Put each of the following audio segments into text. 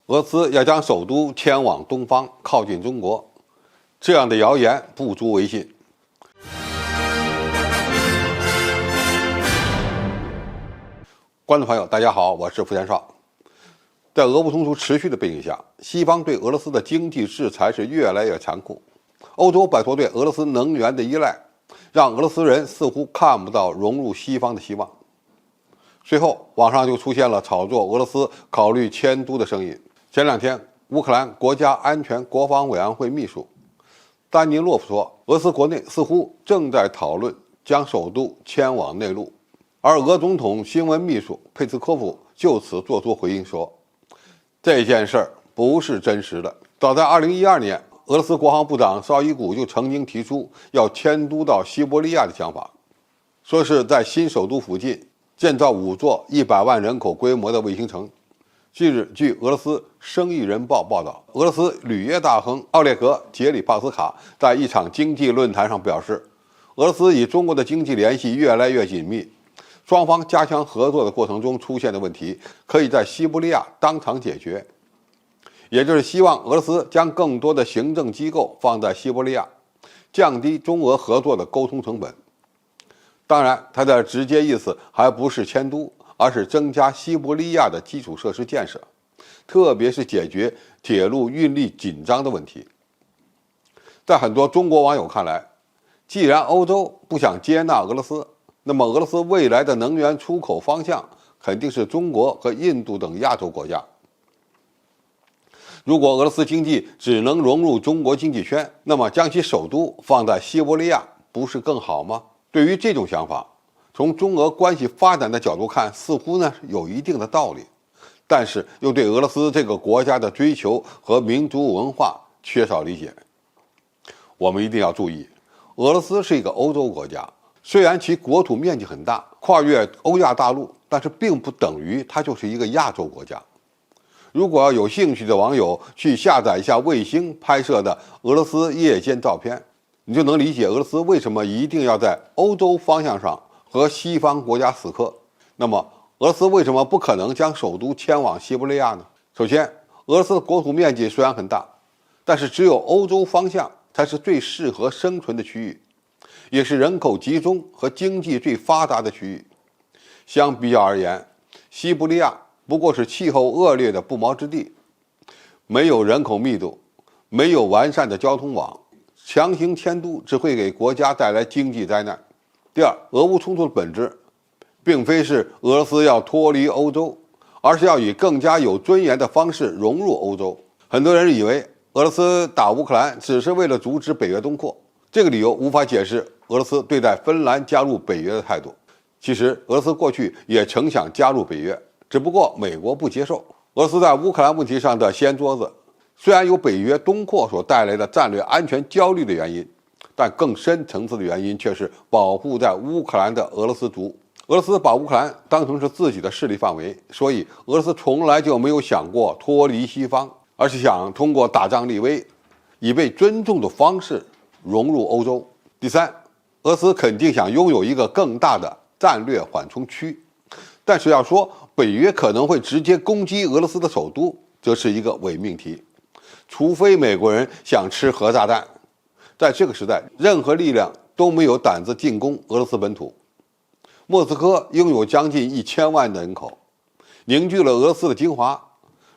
俄罗斯要将首都迁往东方，靠近中国，这样的谣言不足为信。观众朋友，大家好，我是付天少。在俄乌冲突持续的背景下，西方对俄罗斯的经济制裁是越来越残酷。欧洲摆脱对俄罗斯能源的依赖，让俄罗斯人似乎看不到融入西方的希望。随后，网上就出现了炒作俄罗斯考虑迁都的声音。前两天，乌克兰国家安全国防委员会秘书丹尼洛夫说，俄罗斯国内似乎正在讨论将首都迁往内陆。而俄总统新闻秘书佩斯科夫就此作出回应说，这件事儿不是真实的。早在2012年，俄罗斯国防部长绍伊古就曾经提出要迁都到西伯利亚的想法，说是在新首都附近建造5座100万人口规模的卫星城。近日，据俄罗斯《生意人报》报道，俄罗斯铝业大亨奥列格·杰里帕斯卡在一场经济论坛上表示，俄罗斯与中国的经济联系越来越紧密，双方加强合作的过程中出现的问题，可以在西伯利亚当场解决，也就是希望俄罗斯将更多的行政机构放在西伯利亚，降低中俄合作的沟通成本。当然，它的直接意思还不是迁都，而是增加西伯利亚的基础设施建设，特别是解决铁路运力紧张的问题。在很多中国网友看来，既然欧洲不想接纳俄罗斯，那么俄罗斯未来的能源出口方向肯定是中国和印度等亚洲国家。如果俄罗斯经济只能融入中国经济圈，那么将其首都放在西伯利亚不是更好吗？对于这种想法，从中俄关系发展的角度看，似乎有一定的道理，但是又对俄罗斯这个国家的追求和民族文化缺少理解。我们一定要注意，俄罗斯是一个欧洲国家，虽然其国土面积很大，跨越欧亚大陆，但是并不等于它就是一个亚洲国家。如果有兴趣的网友去下载一下卫星拍摄的俄罗斯夜间照片，你就能理解俄罗斯为什么一定要在欧洲方向上和西方国家死磕。那么，俄罗斯为什么不可能将首都迁往西伯利亚呢？首先，俄罗斯的国土面积虽然很大，但是只有欧洲方向才是最适合生存的区域，也是人口集中和经济最发达的区域。相比较而言，西伯利亚不过是气候恶劣的不毛之地，没有人口密度，没有完善的交通网，强行迁都只会给国家带来经济灾难。第二，俄乌冲突的本质并非是俄罗斯要脱离欧洲，而是要以更加有尊严的方式融入欧洲。很多人以为俄罗斯打乌克兰只是为了阻止北约东扩，这个理由无法解释俄罗斯对待芬兰加入北约的态度。其实，俄罗斯过去也曾想加入北约，只不过美国不接受。俄罗斯在乌克兰问题上的掀桌子，虽然有北约东扩所带来的战略安全焦虑的原因，但更深层次的原因却是保护在乌克兰的俄罗斯族。俄罗斯把乌克兰当成是自己的势力范围，所以俄罗斯从来就没有想过脱离西方，而是想通过打仗立威，以被尊重的方式融入欧洲。第三，俄罗斯肯定想拥有一个更大的战略缓冲区，但是要说北约可能会直接攻击俄罗斯的首都，则是一个伪命题。除非美国人想吃核炸弹，在这个时代，任何力量都没有胆子进攻俄罗斯本土。莫斯科拥有将近1000万的人口，凝聚了俄罗斯的精华。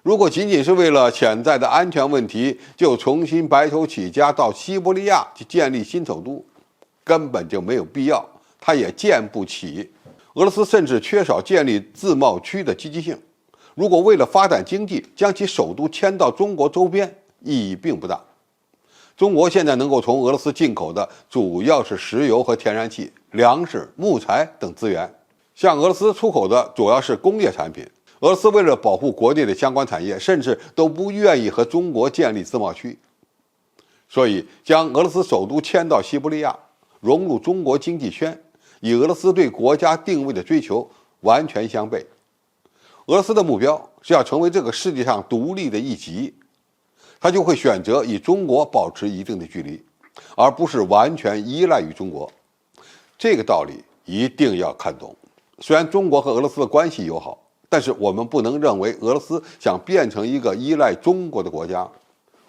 如果仅仅是为了潜在的安全问题，就重新白手起家到西伯利亚去建立新首都，根本就没有必要，它也建不起。俄罗斯甚至缺少建立自贸区的积极性。如果为了发展经济，将其首都迁到中国周边，意义并不大。中国现在能够从俄罗斯进口的主要是石油和天然气、粮食、木材等资源，向俄罗斯出口的主要是工业产品。俄罗斯为了保护国内的相关产业，甚至都不愿意和中国建立自贸区。所以，将俄罗斯首都迁到西伯利亚，融入中国经济圈，与俄罗斯对国家定位的追求完全相悖。俄罗斯的目标是要成为这个世界上独立的一极，他就会选择与中国保持一定的距离，而不是完全依赖于中国。这个道理一定要看懂。虽然中国和俄罗斯的关系友好，但是我们不能认为俄罗斯想变成一个依赖中国的国家，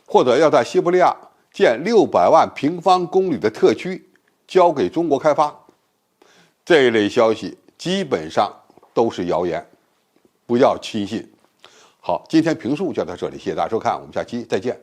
或者要在西伯利亚建600万平方公里的特区，交给中国开发。这一类消息基本上都是谣言，不要轻信。好，今天评述就到这里，谢谢大家收看，我们下期再见。